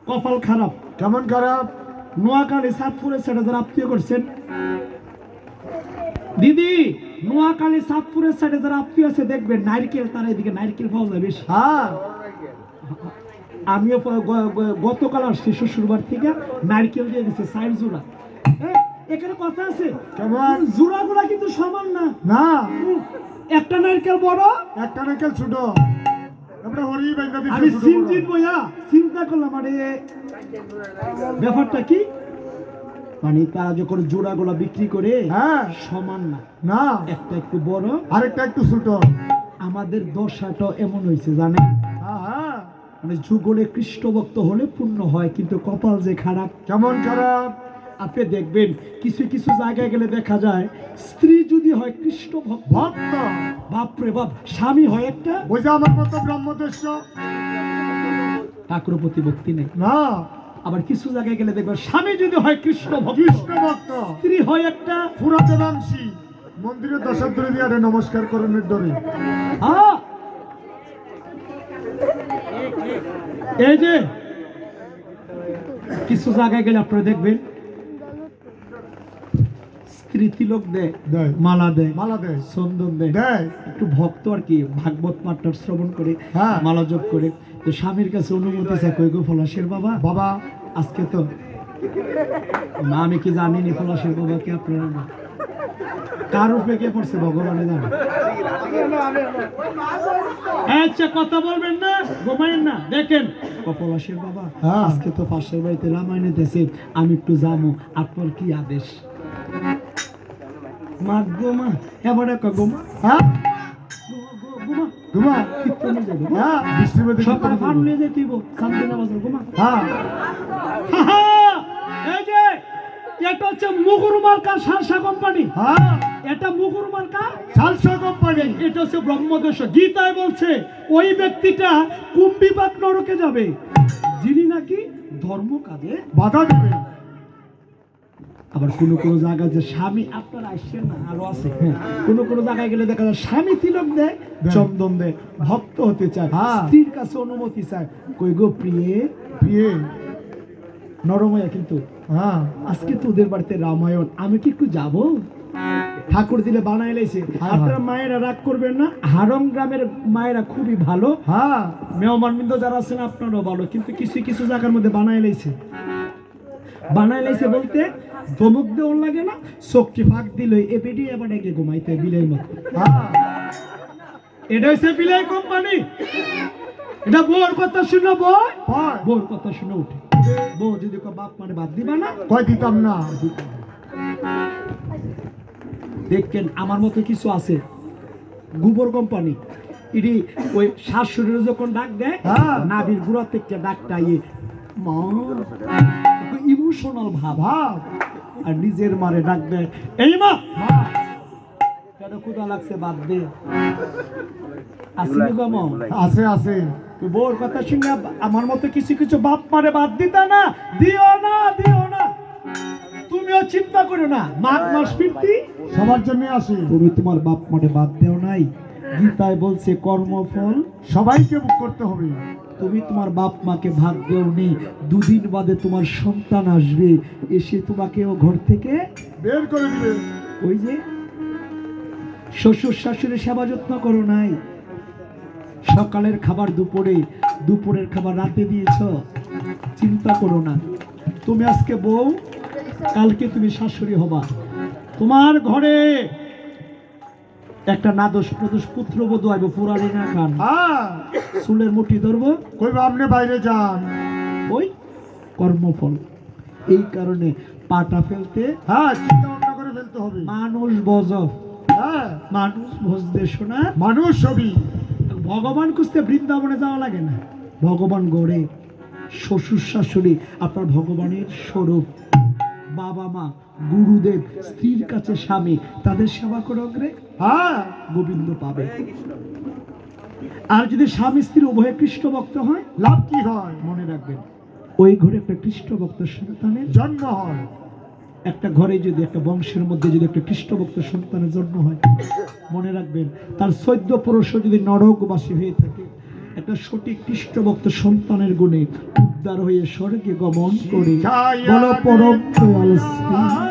কপাল খারাপ। কেমন খারাপ? নোয়াখালী সাতপুরে সেটা যারা আত্মীয় করছেন দিদি, নোয়াখালী সাতপুরের সাইডে যারা আত্মীয় আছে দেখবেন নারকেল, তারা এদিকে নারকেল পাওয়া যায় বেশি। হ্যাঁ, আমিও গতকাল আসছি শ্বশুরবাড়ি থেকে, নারকেল দিয়ে দিচ্ছে 4 জোড়া। এখানে কথা আছে, কেমন? জোড়াগুলা কিন্তু সমান না। না, একটা নারকেল বড়, একটা নারকেল ছোট। আমরা হরি বাইন্দা দিছি। আমি সিনজিত বইয়া চিন্তা করলাম, আরে ব্যাপারটা কি, মানে তারা যখন জোড়াগুলা বিক্রি করে হ্যাঁ, সমান না, না, একটা একটু বড় আরেকটা একটু ছোট। আমাদের দশাটা এমন হয়েছে জানেন, হ্যাঁ হ্যাঁ, মানে যুগলে কৃষ্ণ ভক্ত হলে পূর্ণ হয়, কিন্তু কপাল যে খারাপ। কেমন খারাপ? আপনি দেখবেন কিছু কিছু জায়গায় গেলে দেখা যায়, স্ত্রী যদি হয় কৃষ্ণ ভক্ত, ভক্ত, বাপরে বাপ, স্বামী হয় একটা ওই যে আমার মতো ব্রহ্মদেশ্য। ঠাকুর প্রতি ভক্তি নেই। না, আবার কিছু জায়গায় গেলে দেখবেন স্বামী যদি হয় কৃষ্ণ ভক্ত, কৃষ্ণ ভক্ত, স্ত্রী হয় একটা পুরাতে বাংশী। মন্দিরের দশার ধরে দিয়ে নমস্কার করণের ধরে। আহ! এই যে কিছু জায়গায় গেলে আপনারা দেখবেন স্ত্রী তিলক দেয়, দেয়, মালা দেয়, মালা দেয়, চন্দন দেয়, দেয়। একটু ভক্ত আর কি, ভাগবত পাঠটা শ্রবণ করে হ্যাঁ, মালা জপ করে, তো স্বামীর কাছে অনুমতি চায়, কই গো ফলাশের বাবা, বাবা, আজকে তো না, আমি কি জানিনি ফলাশের বাবা কি আপনারা না, কার উপরে কে পড়ছে ভগবানে জানে। আচ্ছা, কথা বলবেন না, ঘুমাইন না। দেখেন পলাশের বাবা, হ্যাঁ। আজকে তো পাশের বাড়িতে রামায়ণ হইতেছে, আমি একটু যাবো, আপনার কি আদেশ? মা গোমা, এবার একটা গোমা, হ্যাঁ, গোমা ঘুমা। কীর্তনে যাবো, হ্যাঁ, বৃষ্টিবাদী সকালে ফান নিয়ে যেতে হইব, শান্তি নামাজের গোমা। হ্যাঁ, এই যে এটা হচ্ছে মুগুর মার্কা সারসা কোম্পানি, হ্যাঁ, এটা মুগুর মার্কা সালসা কোম্পানি। এটা হচ্ছে ব্রহ্মদেশ। গীতায় বলছে ওই ব্যক্তিটা কুম্ভিপাক নরকে যাবে যিনি নাকি ধর্ম কাজে বাধা দেবে। আবার কোন কোন জায়গায় যে স্বামী, আপনারা আসছেন না, আরো আছে, কোন কোন জায়গায় গেলে দেখা যায় স্বামী তিলক দেয়, চন্দন দেয়, ভক্ত হতে চায়, হ্যাঁ। স্ত্রীর কাছে অনুমতি চায়, কই গো প্রিয়ে, বিয়ে। নরময়া কিন্তু হ্যাঁ, আজকে তো ওদের বাড়িতে রামায়ণ, আমি কি একটু যাবো? ঠাকুর দিলে বানাই লাইছে। হ্যাঁ, আপনারা মায়েরা রাগ করবেন না, হারং গ্রামের মায়েরা খুবই ভালো, হ্যাঁ, মেহমানবৃন্দ যারা আছেন আপনারাও ভালো, কিন্তু কিছু কিছু জায়গার মধ্যে বানাই লাইছে। বানাই লাইছে বলতে ধমক দেওয়ার লাগে না, চোখটি ফাঁক দিল এ পেটি এবার একে ঘুমাইতে বিলের মতো। হ্যাঁ, এটা হচ্ছে বিলাই কোম্পানি। এটা বউর কথা শুনে বই, হয়। বউর কথা শুনে উঠে। বউ যদি কয় বাপ মানে বাদ দিবা না, কয় দিতাম না। দেখেন আমার মতো কিছু আছে, গোবর কোম্পানি, এটি ওই শাশুড়ির যখন ডাক দেয়, হ্যাঁ। নাভির গুড়া থেকে ডাকটা মা, ইমোশনাল ভাব, ভাব। আর নিজের মারে ডাক দেয়, এই মা, মা, কেন ক্ষুধা লাগছে বাদ দে, আসলে গো মা, আছে আছে। তুই বউর কথা শুনে আমার মতো কিছু কিছু বাপ মারে বাদ দিতা না, দিও না, দিও না, তুমিও চিন্তা করো না, মাঘ মাস ফিরতি সবার জন্য আসি। তুমি তোমার বাপ মারে বাদ দেও নাই, গীতায় বলছে কর্মফল সবাইকে বুক করতে হবে। তুমি তোমার বাপ মাকে ভাগ দেও নি, দুদিন বাদে তোমার সন্তান আসবে, এসে তোমাকেও ঘর থেকে বের করে দিবে। ওই যে শ্বশুর শাশুড়ি সেবা যত্ন করো নাই, সকালের খাবার দুপুরে, দুপুরের খাবার রাতে দিয়েছ, চিন্তা করো না, তুমি আজকে বউ, কালকে তুমি শাশুড়ি হবা, তোমার ঘরে একটা নাদোষ প্রদোষ পুত্রবধূ আইব, পুরানি না খান, হ্যাঁ, চুলের মুঠি ধরবো, কইবা আপনি বাইরে যান। ওই কর্মফল। এই কারণে পাটা ফেলতে হ্যাঁ, চিন্তা ভাবনা করে ফেলতে হবে। মানুষ বজ, হ্যাঁ, মানুষ বজতে শোনা, মানুষ ছবি। ভগবান খুঁজতে বৃন্দাবনে যাওয়া লাগে না, ভগবান গড়ে, শ্বশুর শাশুড়ি আপনার ভগবানের স্বরূপ, বাবা মা, গুরুদেব, স্ত্রীর কাছে স্বামী, তাদের সেবা করো রে, হ্যাঁ, গোবিন্দ পাবে। আর যদি স্বামী স্ত্রী উভয় কৃষ্ণ ভক্ত হয়, লাভ কি হয়? মনে রাখবেন ওই ঘরে একটা কৃষ্ণ ভক্ত সন্তানের জন্ম হয়। একটা ঘরে যদি একটা বংশের মধ্যে যদি একটা কৃষ্ণ ভক্ত সন্তানের জন্ম হয়, মনে রাখবেন তার 14 পুরুষ যদি নরকবাসী হয়ে থাকে, একটা সঠিক খ্রিস্টভক্ত সন্তানের গুণে উদ্ধার হয়ে স্বর্গে গমন করে বলো পরম দয়াল শ্রী